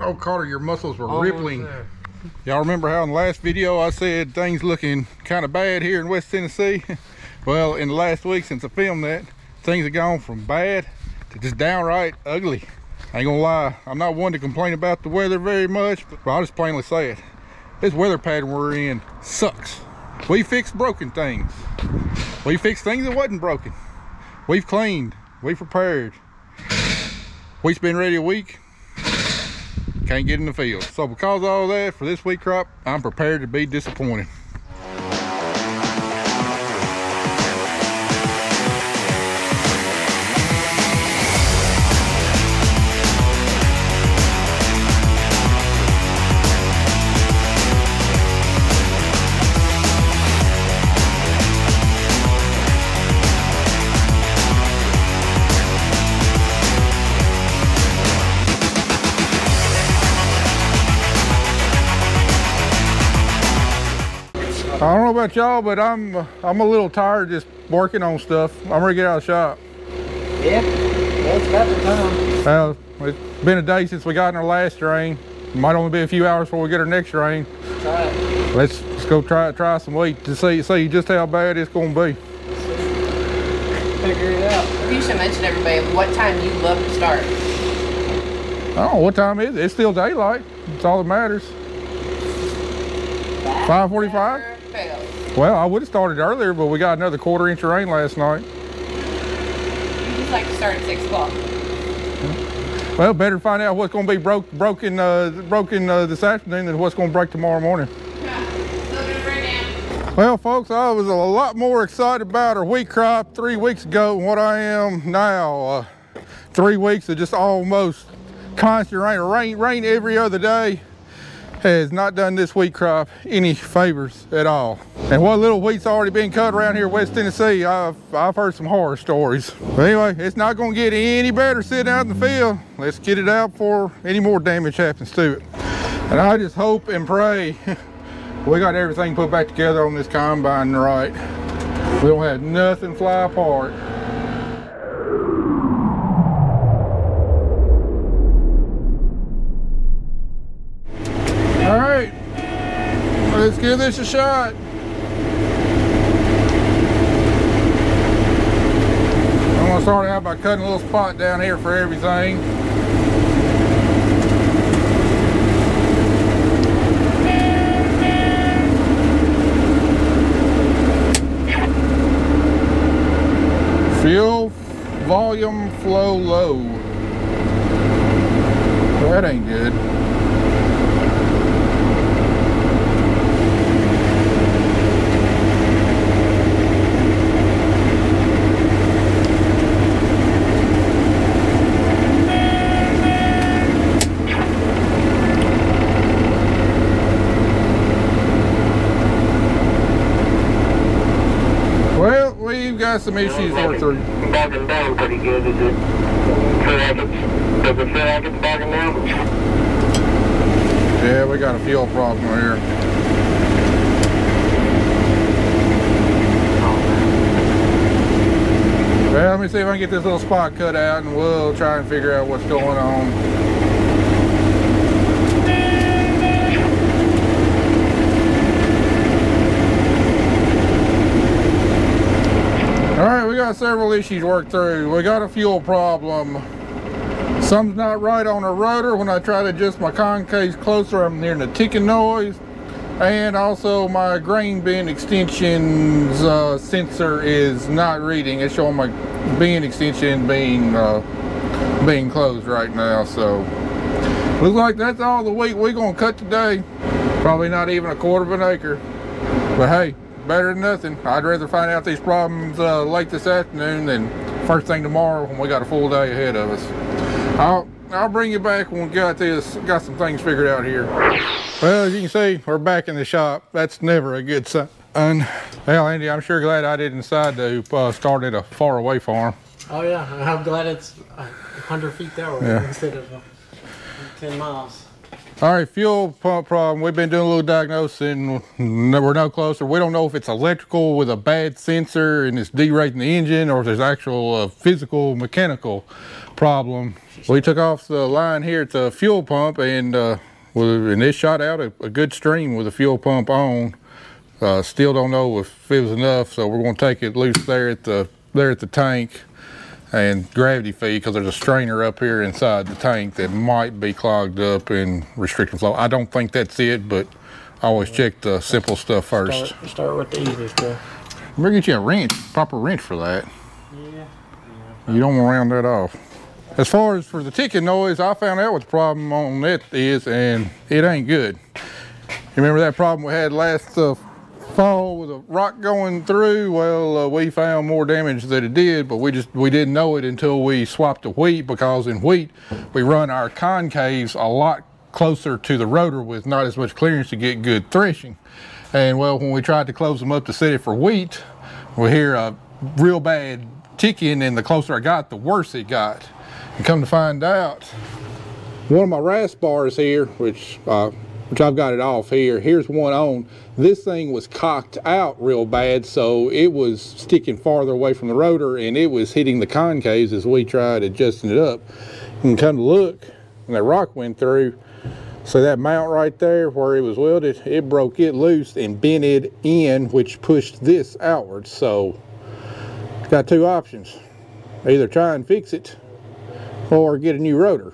Oh, Carter, your muscles were rippling. Y'all remember how in the last video I said things looking kind of bad here in West Tennessee? Well, in the last week since I filmed that, things have gone from bad to just downright ugly. I ain't gonna lie, I'm not one to complain about the weather very much, but I'll just plainly say it. This weather pattern we're in sucks. We fixed broken things. We fixed things that wasn't broken. We've cleaned, we've prepared. We've been ready a week, can't get in the field. So because of all that, for this wheat crop, I'm prepared to be disappointed. I don't know about y'all, but I'm a little tired just working on stuff. I'm ready to get out of the shop. Yeah, well, it's about the time. Well, it's been a day since we got in our last drain. Might only be a few hours before we get our next drain. Try it. Let's go try some wheat to see just how bad it's going to be. Figure it out. You should mention everybody what time you love to start. I don't know what time it is. It's still daylight. That's all that matters. 5:45. Well, I would have started earlier, but we got another 1/4 inch of rain last night. You just like to start at 6 o'clock. Well, better find out what's going to be broken this afternoon than what's going to break tomorrow morning. Well, folks, I was a lot more excited about our wheat crop 3 weeks ago than what I am now. 3 weeks of just almost constant rain every other day has not done this wheat crop any favors at all. And what little wheat's already been cut around here in West Tennessee, I've heard some horror stories. But anyway, it's not gonna get any better sitting out in the field. Let's get it out before any more damage happens to it. And I just hope and pray we got everything put back together on this combine right. We don't have nothing fly apart. All right, let's give this a shot. I'm gonna start out by cutting a little spot down here for everything. Fuel volume flow low. That ain't good. Got some issues to work through. Bogging down pretty good, is it? Does it feel like it's bogging down? Yeah, we got a fuel problem here. Well, let me see if I can get this little spot cut out and we'll try and figure out what's going on. All right, we got several issues worked through. We got a fuel problem. Something's not right on the rotor. When I try to adjust my concaves closer, I'm hearing a ticking noise. And also my grain bin extensions sensor is not reading. It's showing my bin extension being closed right now. So looks like that's all the wheat we're gonna cut today. Probably not even 1/4 of an acre. But hey, better than nothing. I'd rather find out these problems late this afternoon than first thing tomorrow when we got a full day ahead of us. I'll bring you back when we got some things figured out here. Well, as you can see, we're back in the shop. That's never a good sign. Well, Andy, I'm sure glad I didn't decide to start at a far away farm. Oh yeah, I'm glad it's 100 feet that way instead of 10 miles. All right, fuel pump problem. We've been doing a little diagnosing. We're no closer. We don't know if it's electrical with a bad sensor and it's derating the engine, or if there's actual physical mechanical problem. We took off the line here at the fuel pump, and it shot out a good stream with the fuel pump on. Still don't know if it was enough, so we're going to take it loose there at the tank and gravity feed, because there's a strainer up here inside the tank that might be clogged up and restricting flow. I don't think that's it, but I always check the simple stuff first. Start with the easy stuff. I'm gonna get you a wrench, proper wrench for that. Yeah. You don't want to round that off. As far as for the ticking noise, I found out what the problem on it is, and it ain't good. You remember that problem we had last fall with a rock going through? Well, we found more damage than it did, but we didn't know it until we swapped the wheat, because in wheat we run our concaves a lot closer to the rotor with not as much clearance to get good threshing. And well, when we tried to close them up to set it for wheat, we hear a real bad ticking, and the closer I got, the worse it got. And come to find out, one of my rasp bars here, which I've got it off here, here's one on. This thing was cocked out real bad, so it was sticking farther away from the rotor, and it was hitting the concaves as we tried adjusting it up. And come to look, and that rock went through. So that mount right there where it was welded, it broke it loose and bent it in, which pushed this outwards. So got two options: either try and fix it or get a new rotor.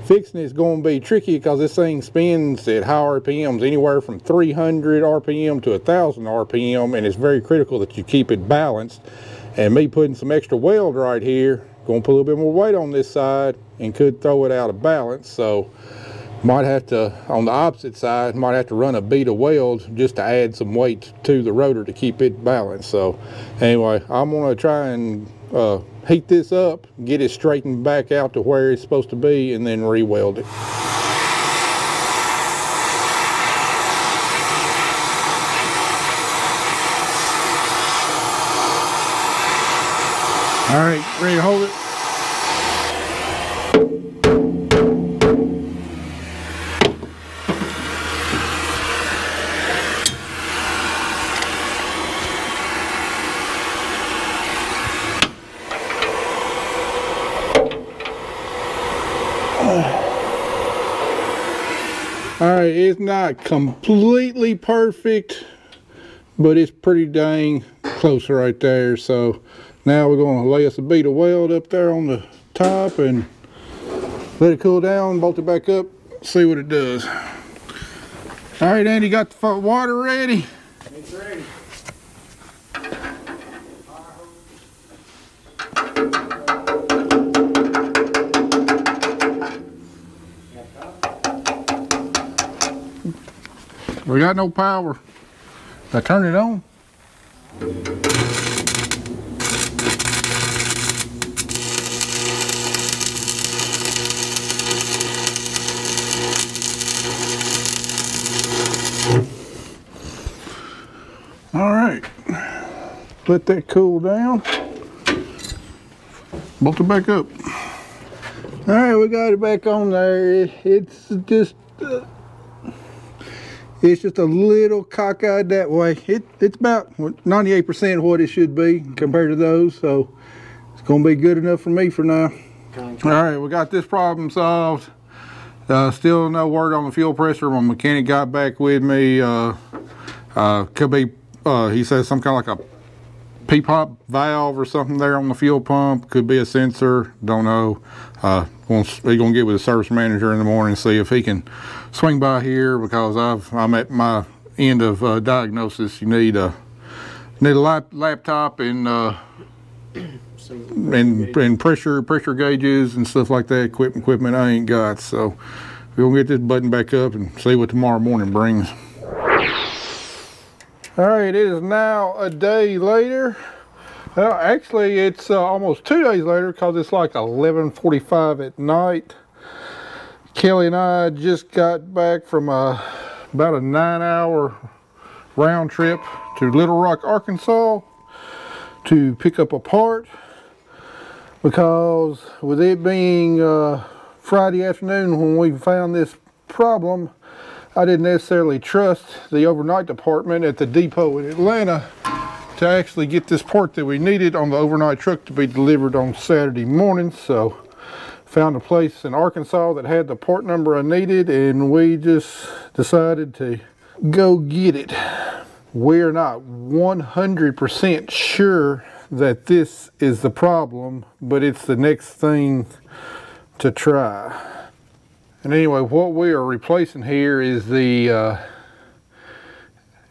Fixing is going to be tricky, because this thing spins at high RPMs, anywhere from 300 RPM to 1000 RPM, and it's very critical that you keep it balanced. And me putting some extra weld right here, going to put a little bit more weight on this side and could throw it out of balance. So might have to, on the opposite side, might have to run a bead of weld just to add some weight to the rotor to keep it balanced. So anyway, I'm going to try and heat this up, get it straightened back out to where it's supposed to be, and then re-weld it. All right, ready to hold it? All right, it's not completely perfect, but it's pretty dang close right there. So now we're going to lay us a bead of weld up there on the top and let it cool down, bolt it back up, see what it does. All right, Andy, got the water ready? It's ready. We got no power. Did I turn it on? All right, let that cool down. Bolt it back up. All right, we got it back on there. It's just a little cockeyed that way. It's about 98% what it should be compared to those, so it's going to be good enough for me for now. All right, we got this problem solved. Still no word on the fuel pressure. My mechanic got back with me. Could be, he says, some kind of like a P-pop valve or something there on the fuel pump. Could be a sensor, don't know. He's gonna get with the service manager in the morning and see if he can swing by here, because I'm at my end of diagnosis. You need a laptop and pressure gauges and stuff like that. Equipment I ain't got. So we're gonna get this button back up and see what tomorrow morning brings. All right, it is now a day later. Well, actually, it's almost 2 days later, because it's like 11:45 at night. Kelly and I just got back from about a 9-hour round trip to Little Rock, Arkansas to pick up a part, because with it being Friday afternoon when we found this problem, I didn't necessarily trust the overnight department at the depot in Atlanta to actually get this part that we needed on the overnight truck to be delivered on Saturday morning. So found a place in Arkansas that had the part number I needed, and we just decided to go get it. We're not 100% sure that this is the problem, but it's the next thing to try. And anyway, what we are replacing here is the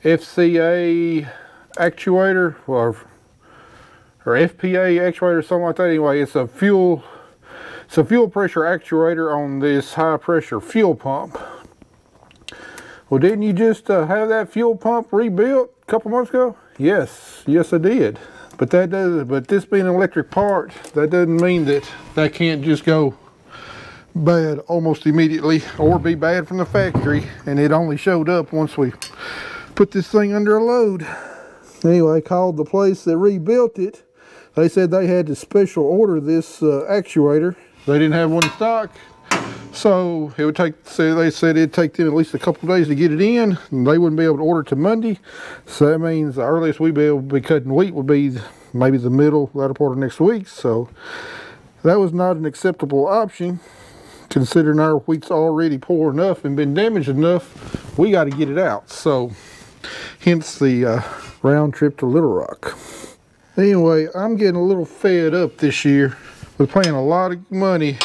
FCA actuator, or FPA actuator, something like that. Anyway, it's a fuel pressure actuator on this high pressure fuel pump. Well, didn't you just have that fuel pump rebuilt a couple months ago? Yes, I did. But this being an electric part, that doesn't mean that can't just go bad almost immediately, or be bad from the factory, and it only showed up once we put this thing under a load. Anyway, I called the place that rebuilt it. They said they had to special order this actuator. They didn't have one in stock, so it would take, they said it'd take them at least a couple of days to get it in, and they wouldn't be able to order it till Monday. So that means the earliest we'd be able to be cutting wheat would be maybe the latter part of next week. So that was not an acceptable option, considering our wheat's already poor enough and been damaged enough. We got to get it out. So hence the round trip to Little Rock. Anyway, I'm getting a little fed up this year with paying a lot of money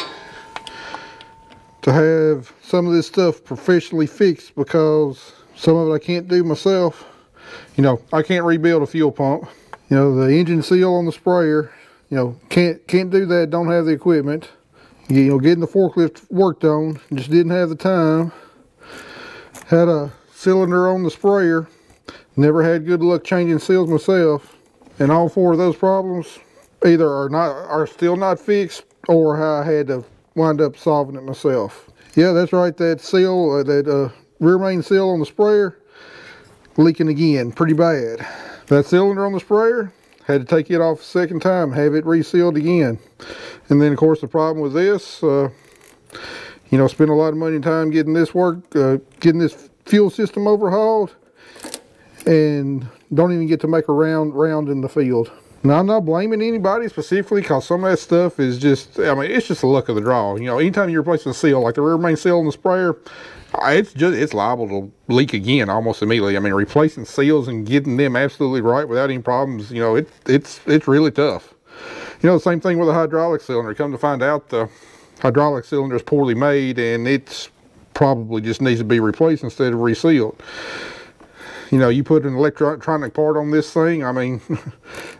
to have some of this stuff professionally fixed, because some of it I can't do myself. You know, I can't rebuild a fuel pump. You know, the engine seal on the sprayer, you know, can't do that, don't have the equipment. You know, getting the forklift worked on, just didn't have the time. Had a cylinder on the sprayer, never had good luck changing seals myself. And all four of those problems either are still not fixed, or I had to wind up solving it myself. Yeah, that's right, that seal, that rear main seal on the sprayer, leaking again, pretty bad. That cylinder on the sprayer, had to take it off a second time, have it resealed again. And then of course the problem with this, you know, spend a lot of money and time getting this getting this fuel system overhauled, and don't even get to make a round in the field. Now, I'm not blaming anybody specifically, because some of that stuff is just, I mean, it's just the luck of the draw. You know, anytime you're replacing a seal, like the rear main seal on the sprayer, it's liable to leak again almost immediately. I mean, replacing seals and getting them absolutely right without any problems, you know, it's really tough. You know, the same thing with a hydraulic cylinder. Come to find out, the hydraulic cylinder is poorly made, and it's probably just needs to be replaced instead of resealed. You know, you put an electronic part on this thing, I mean,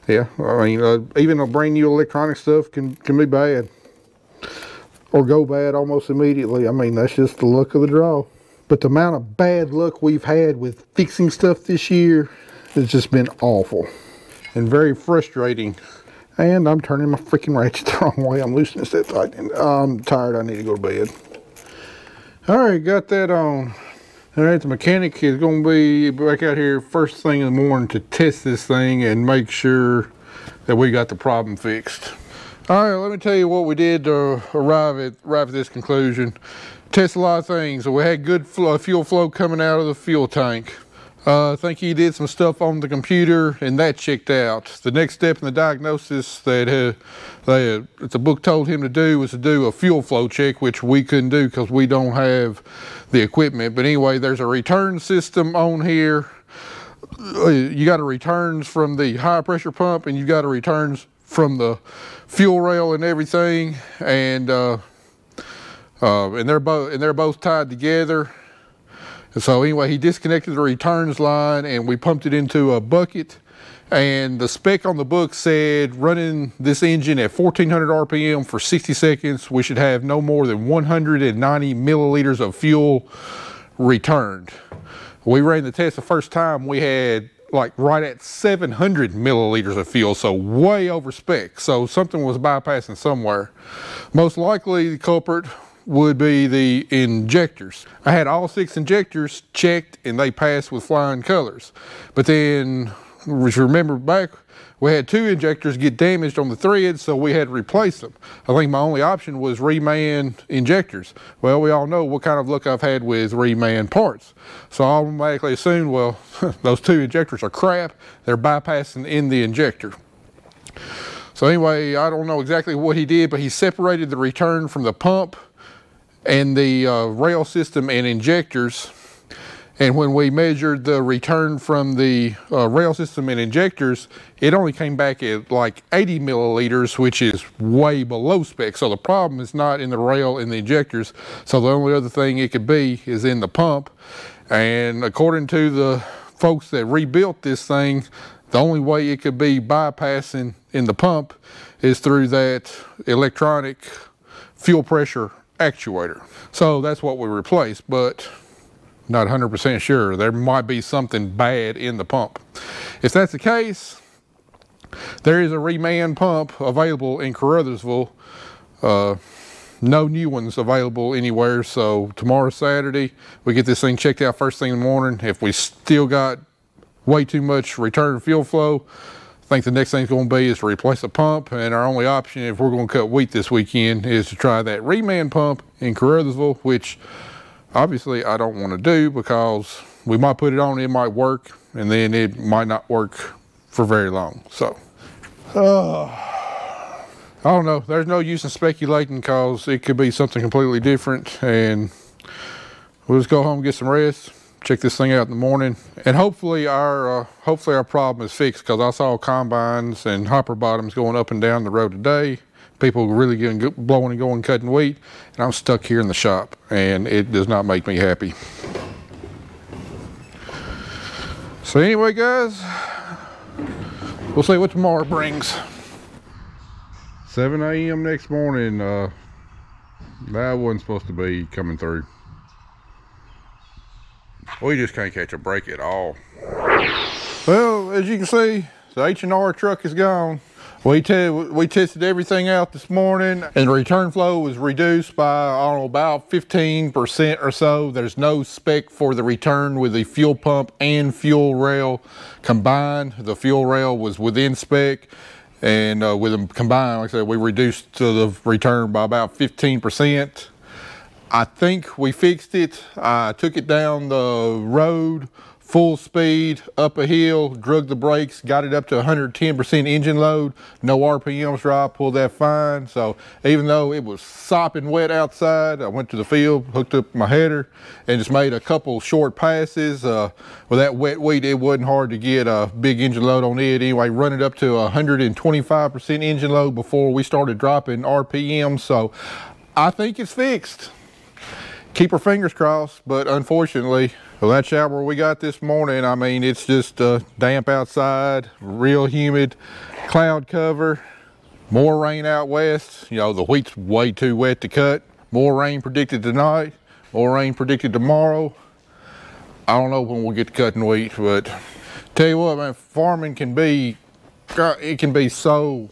yeah, I mean, even a brand new electronic stuff can be bad, or go bad almost immediately. I mean, that's just the luck of the draw. But the amount of bad luck we've had with fixing stuff this year has just been awful and very frustrating. And I'm turning my freaking ratchet the wrong way. I'm loosening this tight. I'm tired. I need to go to bed. All right, got that on. All right, the mechanic is going to be back out here first thing in the morning to test this thing and make sure that we got the problem fixed. All right, let me tell you what we did to arrive at this conclusion. Test a lot of things. So we had good fuel flow coming out of the fuel tank. I think he did some stuff on the computer, and that checked out. The next step in the diagnosis that the book told him to do was to do a fuel flow check, which we couldn't do because we don't have the equipment. But anyway, there's a return system on here. You got a returns from the high pressure pump, and you got a returns from the fuel rail and everything, and they're both tied together. And so anyway, he disconnected the returns line, and we pumped it into a bucket. And the spec on the book said running this engine at 1400 RPM for 60 seconds, we should have no more than 190 milliliters of fuel returned. We ran the test the first time, we had like right at 700 milliliters of fuel, so way over spec. So something was bypassing somewhere. Most likely the culprit would be the injectors. I had all 6 injectors checked and they passed with flying colors. But then which remember back, we had 2 injectors get damaged on the threads, so we had to replace them. I think my only option was reman injectors. Well, we all know what kind of luck I've had with reman parts. So I automatically assumed, well, those 2 injectors are crap. They're bypassing in the injector. So anyway, I don't know exactly what he did, but he separated the return from the pump and the rail system and injectors. And when we measured the return from the rail system and injectors, it only came back at like 80 milliliters, which is way below spec. So the problem is not in the rail and the injectors. So the only other thing it could be is in the pump. And according to the folks that rebuilt this thing, the only way it could be bypassing in the pump is through that electronic fuel pressure actuator. So that's what we replaced, but not 100% sure. There might be something bad in the pump. If that's the case, there is a reman pump available in Caruthersville. No new ones available anywhere. So tomorrow, Saturday, we get this thing checked out first thing in the morning. If we still got way too much return fuel flow, I think the next thing's going to be is to replace the pump. And our only option, if we're going to cut wheat this weekend, is to try that reman pump in Caruthersville, which obviously I don't want to do because we might put it on, it might work, and then it might not work for very long. So I don't know. There's no use in speculating because it could be something completely different, and we'll just go home and get some rest, check this thing out in the morning, and hopefully our problem is fixed, because I saw combines and hopper bottoms going up and down the road today. People really getting blowing and going cutting wheat, and I'm stuck here in the shop, and it does not make me happy. So anyway, guys, we'll see what tomorrow brings. 7 a.m. next morning. That wasn't supposed to be coming through. We just can't catch a break at all. Well, as you can see, the H&R truck is gone. We tested everything out this morning, and the return flow was reduced by, I don't know, about 15% or so. There's no spec for the return with the fuel pump and fuel rail combined. The fuel rail was within spec, and with them combined, like I said, we reduced the return by about 15%. I think we fixed it. I took it down the road, full speed, up a hill, drug the brakes, got it up to 110% engine load, no RPMs drop, pulled that fine. So even though it was sopping wet outside, I went to the field, hooked up my header, and just made a couple short passes. With that wet wheat, it wasn't hard to get a big engine load on it. Anyway, run it up to 125% engine load before we started dropping RPM. So I think it's fixed. Keep our fingers crossed, but unfortunately, well, that shower we got this morning, I mean, it's just damp outside, real humid, cloud cover, more rain out west. You know, the wheat's way too wet to cut. More rain predicted tonight, more rain predicted tomorrow. I don't know when we'll get to cutting wheat, but tell you what, man, farming can be, it can be so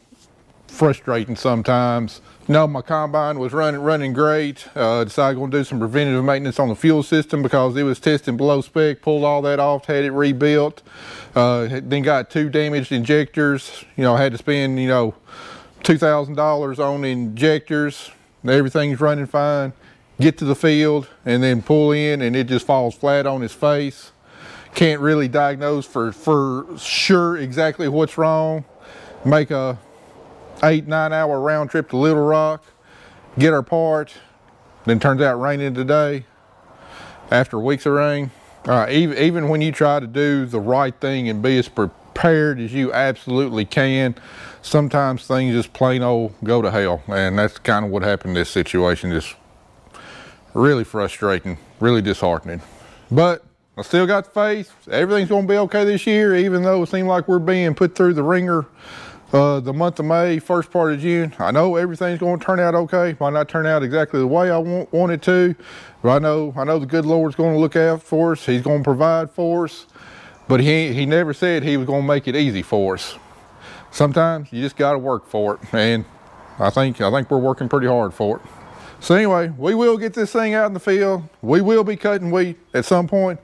frustrating sometimes. No, my combine was running great. Decided going to do some preventative maintenance on the fuel system because it was testing below spec. Pulled all that off, had it rebuilt. Then got 2 damaged injectors. You know, had to spend, you know, $2,000 on injectors. Everything's running fine. Get to the field and then pull in, and it just falls flat on its face. Can't really diagnose for sure exactly what's wrong. Make a 8-9 hour round trip to Little Rock, get our part, then turns out raining today after weeks of rain. Even when you try to do the right thing and be as prepared as you absolutely can, sometimes things just plain old go to hell, and that's kind of what happened in this situation. Just really frustrating, really disheartening. But I still got the faith. Everything's going to be okay this year, even though it seems like we're being put through the ringer the month of May, first part of June. I know everything's going to turn out okay. Might not turn out exactly the way I want it to, but I know the good Lord's going to look out for us. He's going to provide for us, but he never said he was going to make it easy for us. Sometimes you just got to work for it, and I think we're working pretty hard for it. So anyway, we will get this thing out in the field. We will be cutting wheat at some point.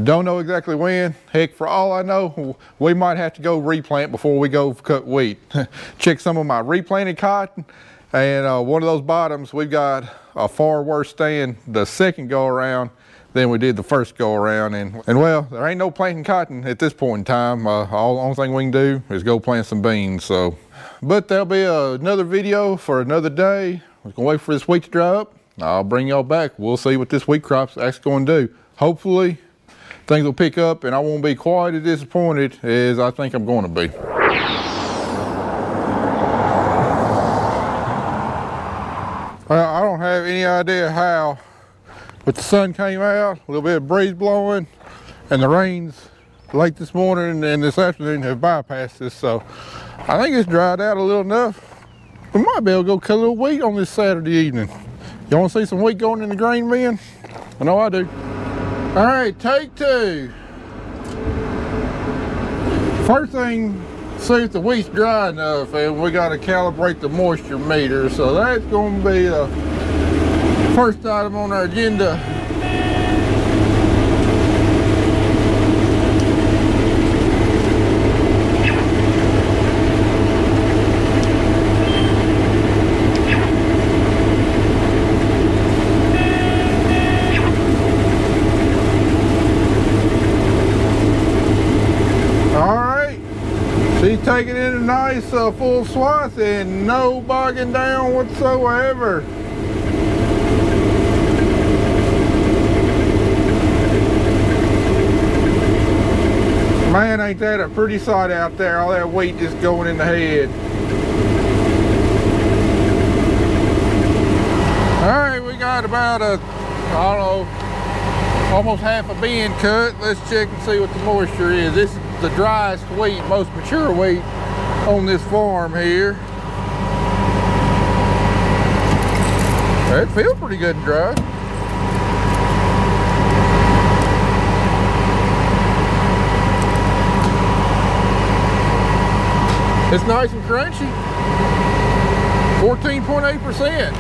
Don't know exactly when. Heck, for all I know, we might have to go replant before we go cut wheat. Check some of my replanted cotton, and one of those bottoms, we've got a far worse stand the second go around than we did the first go around. And well, there ain't no planting cotton at this point in time. The only thing we can do is go plant some beans. So, but there'll be another video for another day. We're gonna wait for this wheat to dry up. I'll bring y'all back. We'll see what this wheat crop's actually gonna do. Hopefully, things will pick up and I won't be quite as disappointed as I think I'm going to be. Well, I don't have any idea how, but the sun came out, a little bit of breeze blowing, and the rains late this morning and this afternoon have bypassed us, so I think it's dried out a little enough. We might be able to go cut a little wheat on this Saturday evening. You want to see some wheat going in the grain bin? I know I do. All right, take two. First thing, see if the wheat's dry enough, and we got to calibrate the moisture meter. So that's going to be the first item on our agenda. Taking in a nice full swath and no bogging down whatsoever. Man, ain't that a pretty sight out there, all that wheat just going in the head. All right, we got about I don't know, almost half a bin cut. Let's check and see what the moisture is. This is the driest wheat, most mature wheat on this farm here. It feels pretty good and dry. It's nice and crunchy. 14.8%.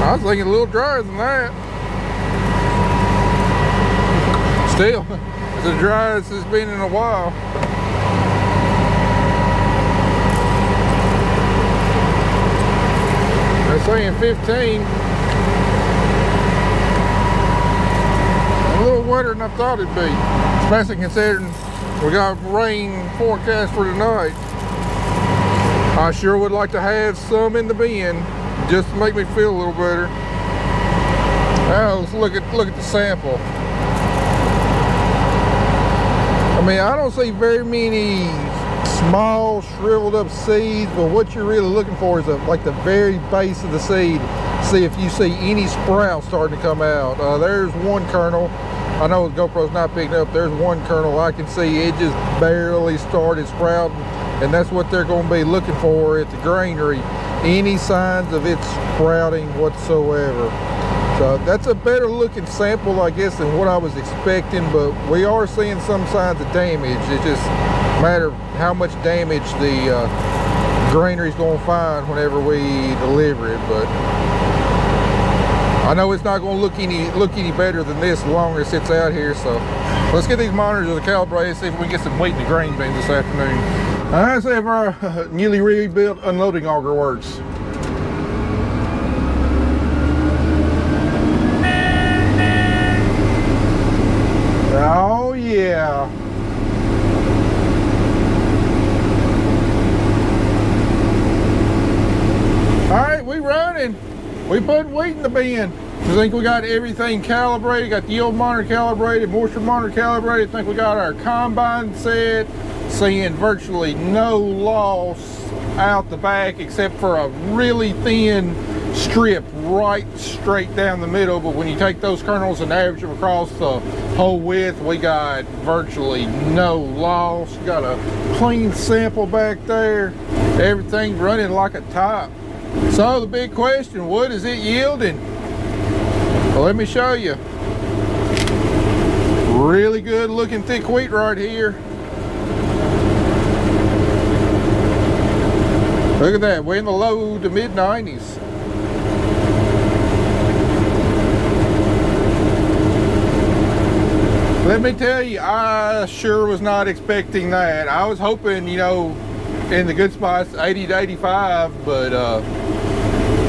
I was thinking a little drier than that. Still, it's as dry as it's been in a while. They're saying 15. A little wetter than I thought it'd be, especially considering we got rain forecast for tonight. I sure would like to have some in the bin just to make me feel a little better. Now let's look at the sample. I mean, I don't see very many small shriveled up seeds, but what you're really looking for is like the very base of the seed. See if you see any sprouts starting to come out. There's one kernel. I know the GoPro's not picking up. There's one kernel I can see. It just barely started sprouting, and that's what they're going to be looking for at the granary. Any signs of it sprouting whatsoever. So that's a better looking sample, I guess, than what I was expecting, but we are seeing some signs of damage. It just matters how much damage the granary's going to find whenever we deliver it. But I know it's not going to look any better than this the longer it sits out here. So let's get these monitors calibrated, see if we can get some wheat in the grain bin this afternoon. Let's see if our newly rebuilt unloading auger works. Oh yeah. All right, we running. We put wheat in the bin. I think we got everything calibrated. Got the yield monitor calibrated, moisture monitor calibrated. I think we got our combine set. Seeing virtually no loss out the back except for a really thin strip right straight down the middle. But when you take those kernels and average them across the whole width, we got virtually no loss. Got a clean sample back there. Everything's running like a top. So the big question, what is it yielding? Well, let me show you. Really good looking thick wheat right here. Look at that, we're in the low to mid 90s. Let me tell you, I sure was not expecting that. I was hoping, you know, in the good spots 80 to 85, but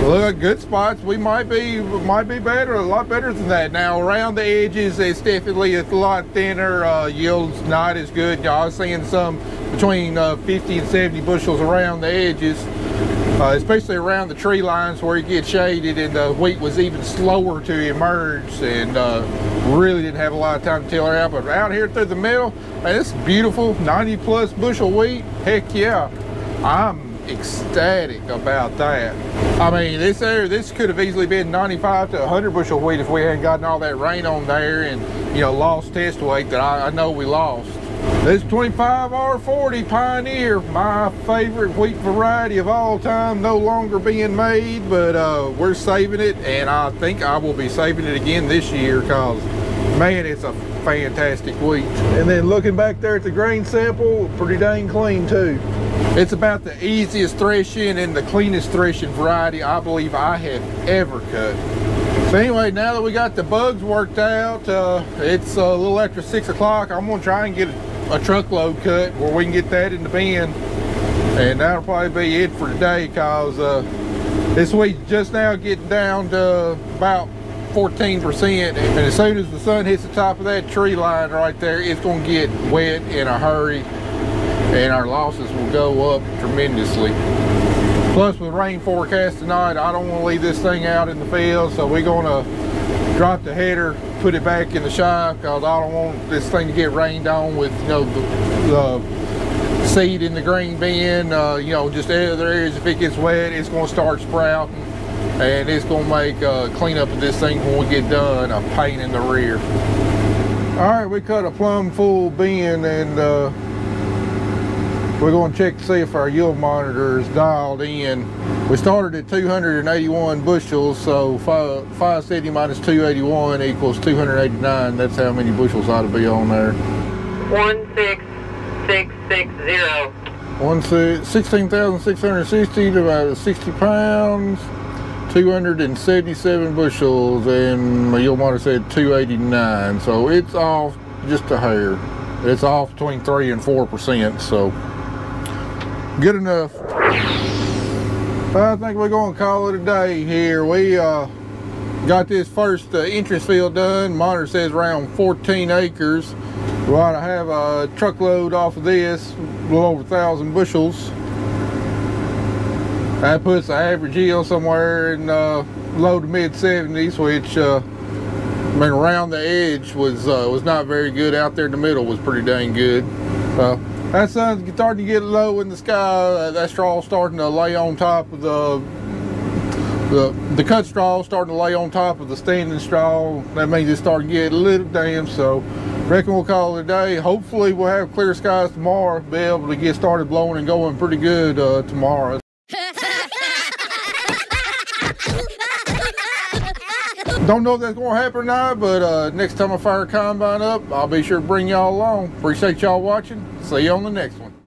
look, good spots we might be better, a lot better than that. Now around the edges it's definitely a lot thinner, yields not as good. I was seeing some between 50 and 70 bushels around the edges, especially around the tree lines where it gets shaded, and the wheat was even slower to emerge, and really didn't have a lot of time to till her out. But out here through the middle, man, it's beautiful, 90 plus bushel wheat. Heck yeah, I'm ecstatic about that. I mean, this could have easily been 95 to 100 bushel wheat if we hadn't gotten all that rain on there and, you know, lost test weight that I know we lost. This 25R40 Pioneer, my favorite wheat variety of all time, no longer being made, but we're saving it, and I think I will be saving it again this year because, man, it's a fantastic wheat. And then looking back there at the grain sample, pretty dang clean too. It's about the easiest threshing and the cleanest threshing variety I believe I have ever cut. So anyway, now that we got the bugs worked out, it's a little after 6 o'clock. I'm gonna try and get a truckload cut where we can get that in the bin, and that'll probably be it for today, because this wheat's just now getting down to about 14%, and as soon as the sun hits the top of that tree line right there, it's gonna get wet in a hurry, and our losses will go up tremendously. Plus, with rain forecast tonight, I don't want to leave this thing out in the field, so we're gonna drop the header, put it back in the shop, because I don't want this thing to get rained on with, you know, the seed in the grain bin, you know, just other areas. If it gets wet, it's going to start sprouting, and it's going to make cleanup of this thing when we get done a pain in the rear. All right, we cut a plumb full bin, and we're going to check to see if our yield monitor is dialed in. We started at 281 bushels, so 570 minus 281 equals 289. That's how many bushels ought to be on there. 16660. 16,660 to about 60 pounds, 277 bushels, and my yield monitor said 289. So it's off just a hair. It's off between 3 and 4%, so good enough. I think we're going to call it a day here. We got this first entrance field done. Monitor says around 14 acres. We ought to have a truckload off of this, a little over 1,000 bushels. That puts the average yield somewhere in low to mid 70s, which I mean, around the edge was not very good. Out there in the middle was pretty dang good. That sun's starting to get low in the sky. That straw starting to lay on top of the cut straw, starting to lay on top of the standing straw. That means it's starting to get a little damp. So reckon we'll call it a day. Hopefully we'll have clear skies tomorrow, be able to get started blowing and going pretty good tomorrow. Don't know if that's going to happen or not, but next time I fire a combine up, I'll be sure to bring y'all along. Appreciate y'all watching. See you on the next one.